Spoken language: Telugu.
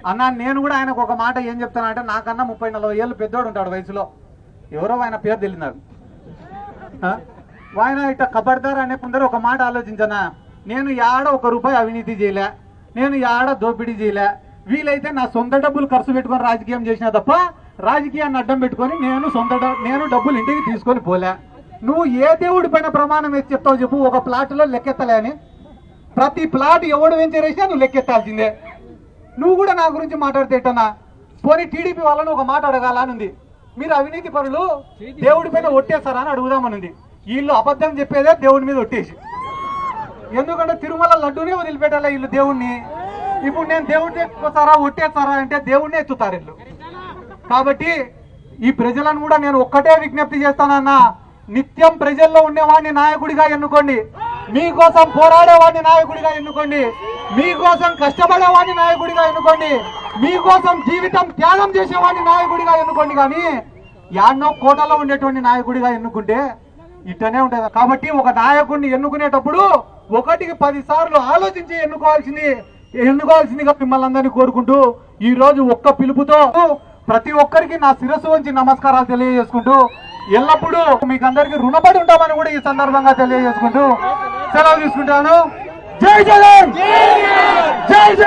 అన్న నేను కూడా ఆయనకు ఒక మాట ఏం చెప్తాను అంటే, నాకన్నా 30-40 ఏళ్ళు పెద్దోడు ఉంటాడు వయసులో, ఎవరో ఆయన పేరు తెలియదు నాకు. ఆయన ఇట్లా కబడ్దార్ అనే ముందర ఒక మాట ఆలోచించనా, నేను యాడ 1 రూపాయి అవినీతి చేయలే, నేను యాడ దోపిడీ చేయలే, వీలైతే నా సొంత డబ్బులు ఖర్చు పెట్టుకొని రాజకీయం చేసినా తప్ప రాజకీయాన్ని అడ్డం పెట్టుకొని నేను డబ్బులు ఇంటికి తీసుకొని పోలే. నువ్వు ఏ దేవుడి పైన ప్రమాణం వేసి చెప్తావు చెప్పు? ఒక ప్లాట్లో లెక్కెత్తలే అని, ప్రతి ప్లాట్ ఎవడు వెంచర్ వేసినా నువ్వు లెక్కెత్తాల్సిందే. నువ్వు కూడా నా గురించి మాట్లాడితేటనా? పోనీ టీడీపీ వాళ్ళని ఒక మాట అడగాలనుంది, మీరు అవినీతి పరులు దేవుడి పైన ఒట్టేస్తారా అని అడుగుదామనుంది. వీళ్ళు అబద్ధం చెప్పేదే దేవుడి మీద ఒట్టేసి, ఎందుకంటే తిరుమల లడ్డూనే వదిలిపెట్టాలా వీళ్ళు దేవుణ్ణి. ఇప్పుడు నేను దేవుడిని ఎత్తుకోతారా ఒట్టేస్తారా అంటే దేవుడిని ఎత్తుతారు వీళ్ళు. కాబట్టి ఈ ప్రజలను కూడా నేను ఒక్కటే విజ్ఞప్తి చేస్తానన్నా, నిత్యం ప్రజల్లో ఉండేవాడిని నాయకుడిగా ఎన్నుకోండి, మీకోసం పోరాడేవాడిని నాయకుడిగా ఎన్నుకోండి, మీకోసం కష్టపడేవాడిని నాయకుడిగా ఎన్నుకోండి, మీకోసం జీవితం త్యాగం చేసేవాడిని నాయకుడిగా ఎన్నుకోండి. కానీ యాన్నో కోటలో ఉండేటువంటి నాయకుడిగా ఎన్నుకుంటే ఇట్టనే ఉంటుంది. కాబట్టి ఒక నాయకుడిని ఎన్నుకునేటప్పుడు 1కి 10 సార్లు ఆలోచించి ఎన్నుకోవాల్సిందిగా మిమ్మల్ని అందరినీ కోరుకుంటూ, ఈ రోజు ఒక్క పిలుపుతో ప్రతి ఒక్కరికి నా శిరస్సు వంచి నమస్కారాలు తెలియజేసుకుంటూ, ఎల్లప్పుడూ మీకు అందరికీ రుణపడి ఉంటామని కూడా ఈ సందర్భంగా తెలియజేసుకుంటూ సెలవు తీసుకుంటాను. జై జగన్, జై